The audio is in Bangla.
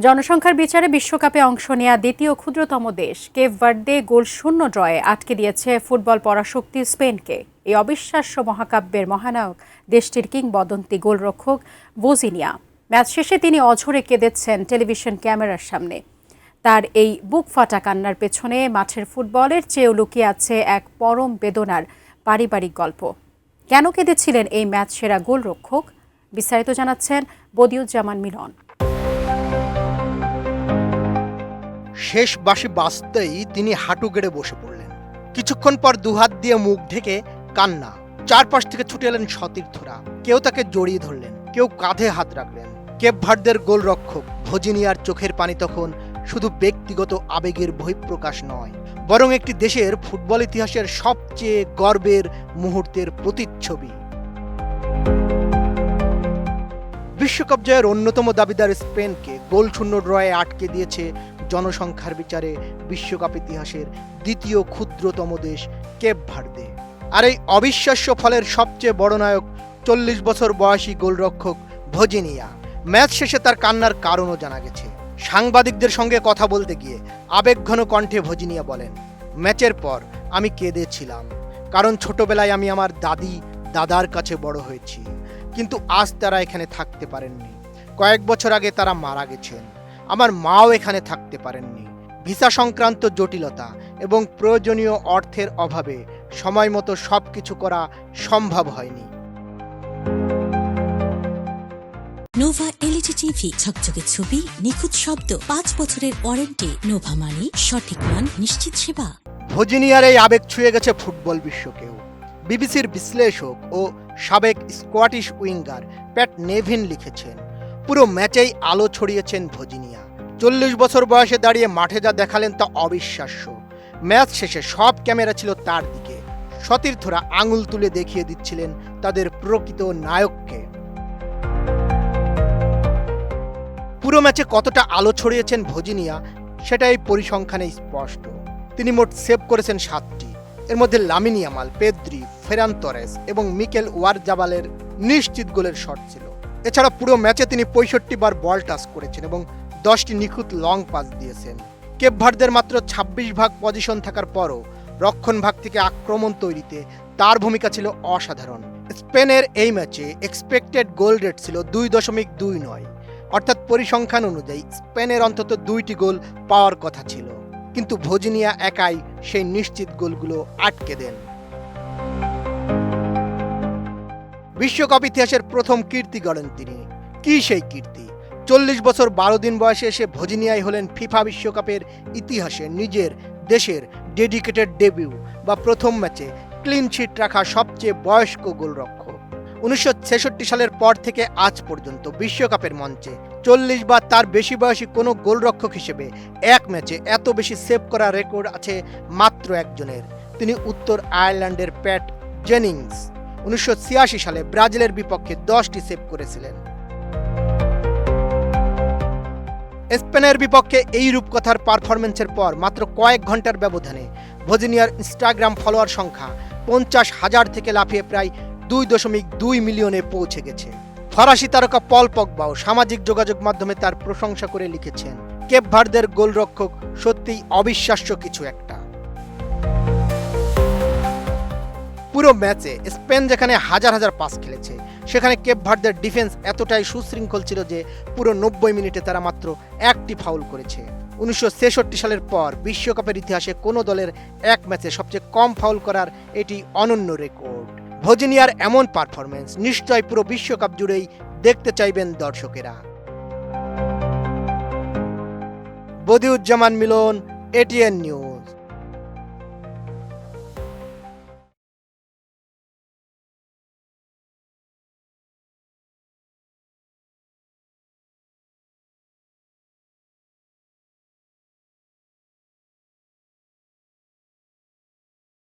জনসংখ্যার বিচারে বিশ্বকাপে অংশ নেয়া দ্বিতীয় ক্ষুদ্রতম দেশ কেপ ভার্দে গোল শূন্য ড্রয়ে আটকে দিয়েছে ফুটবল পরাশক্তি স্পেনকে। এই অবিশ্বাস্য মহাকাব্যের মহানায়ক দেশটির কিংবদন্তি গোলরক্ষক ভোজিনিয়া। ম্যাচ শেষে তিনি অঝরে কেঁদেছেন টেলিভিশন ক্যামেরার সামনে। তার এই বুক ফাটা কান্নার পেছনে মাঠের ফুটবলের চেয়েও লুকিয়ে আছে এক পরম বেদনার পারিবারিক গল্প। কেন কেঁদেছিলেন এই ম্যাচ সেরা গোলরক্ষক? বিস্তারিত জানাচ্ছেন বদিউজ্জামান মিলন। শেষ বাঁশি বাজতেই তিনি হাঁটু গেড়ে বসে পড়লেন। কিছুক্ষণ পর দুহাত দিয়ে মুখ ঢেকে কান্না। চারপাশ থেকে ছুটে এলেন সতীর্থরা। কেউ তাকে জড়িয়ে ধরলেন, কেউ কাঁধে হাত রাখলেন। কেপ ভার্দের গোলরক্ষক ভোজিনিয়ার চোখের পানি তখন শুধু ব্যক্তিগত আবেগের বহিঃপ্রকাশ নয়, বরং একটি দেশের ফুটবল ইতিহাসের সবচেয়ে গর্বের মুহূর্তের প্রতিচ্ছবি। বিশ্বকাপ জয়ের অন্যতম দাবিদার স্পেনকে গোলশূন্য ড্রয়ে আটকে দিয়েছে জনসংখ্যার বিচারে বিশ্বকাপ ইতিহাসের দ্বিতীয় ক্ষুদ্রতম দেশ কেপ ভার্দে। আর এই অবিশ্বাস্য ফলের সবচেয়ে বড় নায়ক 40 বছর বয়সী গোলরক্ষক ভোজিনিয়া। ম্যাচ শেষে তার কান্নার কারণও জানা গেছে। সাংবাদিকদের সঙ্গে কথা বলতে গিয়ে আবেগঘন কণ্ঠে ভোজিনিয়া বলেন, ম্যাচের পর আমি কেঁদেছিলাম, কারণ ছোটবেলায় আমি আমার দাদার কাছে বড় হয়েছি, কিন্তু আজ তারা এখানে থাকতে পারেননি। কয়েক বছর আগে তারা মারা গেছেন। আমার মাও এখানে থাকতে পারেননি। ভিসা সংক্রান্ত জটিলতা এবং প্রয়োজনীয় অর্থের অভাবে সময় মতো সবকিছু করা সম্ভব হয়নি। নোভা এলইডি টিভি, ঝকঝকে ছবি, নিখুঁত শব্দ, 5 বছরের ওয়ারেন্টি। নোভা মানে সঠিক মান, নিশ্চিত সেবা। ভোজিনিয়ার এই আবেগ ছুঁয়ে গেছে ফুটবল বিশ্বকেও। বিবিসির বিশ্লেষক ও সাবেক স্কটিশ উইঙ্গার প্যাট নেভিন লিখেছেন, পুরো ম্যাচেই আলো ছড়িয়েছেন ভোজিনিয়া। 40 বছর বয়সে দাঁড়িয়ে মাঠে যা দেখালেন তা অবিশ্বাস্য। ম্যাচ শেষে সব ক্যামেরা ছিল তার দিকে। সতীর্থরা আঙুল তুলে দেখিয়ে দিচ্ছিলেন তাদের প্রকৃত নায়ককে। পুরো ম্যাচে কতটা আলো ছড়িয়েছেন ভোজিনিয়া সেটা এই পরিসংখ্যানে স্পষ্ট। তিনি মোট সেভ করেছেন 7টি। এর মধ্যে Lamine Yamal, Pedri, Ferran Torres এবং মিকেল ওয়ারজাবালের নিশ্চিত গোলের শট ছিল। এছাড়া পুরো ম্যাচে তিনি 65 বার বল টাচ করেছেন এবং 10টি নিখুঁত লং পাস দিয়েছেন। কেপ ভার্দের মাত্র 26% পজিশন থাকার পরও রক্ষণভাগ থেকে আক্রমণ তৈরিতে তার ভূমিকা ছিল অসাধারণ। স্পেনের এই ম্যাচে এক্সপেক্টেড গোল রেট ছিল 2.29, অর্থাৎ পরিসংখ্যান অনুযায়ী স্পেনের অন্তত 2টি গোল পাওয়ার কথা ছিল, কিন্তু ভোজিনিয়া একাই সেই নিশ্চিত গোলগুলো আটকে দেন। বিশ্বকাপ ইতিহাসের প্রথম কীর্তি গড়েন তিনি। কি সেই কীর্তি? 40 বছর 12 দিন বয়সে এসে ভোজিনিয়াই হলেন ফিফা বিশ্বকাপের ইতিহাসে নিজের দেশের ডেডিকেটেড ডেবিউ বা প্রথম ম্যাচে ক্লিন শিট রাখা সবচেয়ে বয়স্ক গোলরক্ষক। 1966 সালের পর থেকে আজ পর্যন্ত বিশ্বকাপের মঞ্চে 40 বা তার বেশি বয়সী কোনো গোলরক্ষক হিসেবে এক ম্যাচে এত বেশি সেভ করা রেকর্ড আছে মাত্র একজনের। তিনি উত্তর আয়ারল্যান্ডের প্যাট জেনিংস। 1986 সালে ব্রাজিলের বিপক্ষে 10টি সেভ করেছিলেন। স্পেনের বিপক্ষে এই রূপকথার পারফরমেন্সের পর মাত্র কয়েক ঘন্টার ব্যবধানে ভোজিনিয়ার ইনস্টাগ্রাম ফলোয়ার সংখ্যা 50,000 থেকে লাফিয়ে প্রায় 2.2 মিলিয়নে পৌঁছে গেছে। ফরাসি তারকা পল পগবাও সামাজিক যোগাযোগ মাধ্যমে তার প্রশংসা করে লিখেছেন, কেপ ভার্দের গোলরক্ষক সত্যিই অবিশ্বাস্য কিছু একটা। পুরো ম্যাচে স্পেন যেখানে হাজার হাজার পাস খেলেছে, সেখানে কেপ ভার্দের ডিফেন্স এতটাই সুশৃঙ্খল ছিল যে পুরো 90 মিনিটে তারা মাত্র 1টি ফাউল করেছে। 1966 সালের পর বিশ্বকাপের ইতিহাসে কোনো দলের এক ম্যাচে সবচেয়ে কম ফাউল করার এটি অনন্য রেকর্ড। ভোজিনিয়ার এমন পারফরমেন্স নিশ্চয় পুরো বিশ্বকাপ জুড়েই দেখতে চাইবেন দর্শকেরা। বদিউজ্জামান মিলন, এটিএন নিউজ।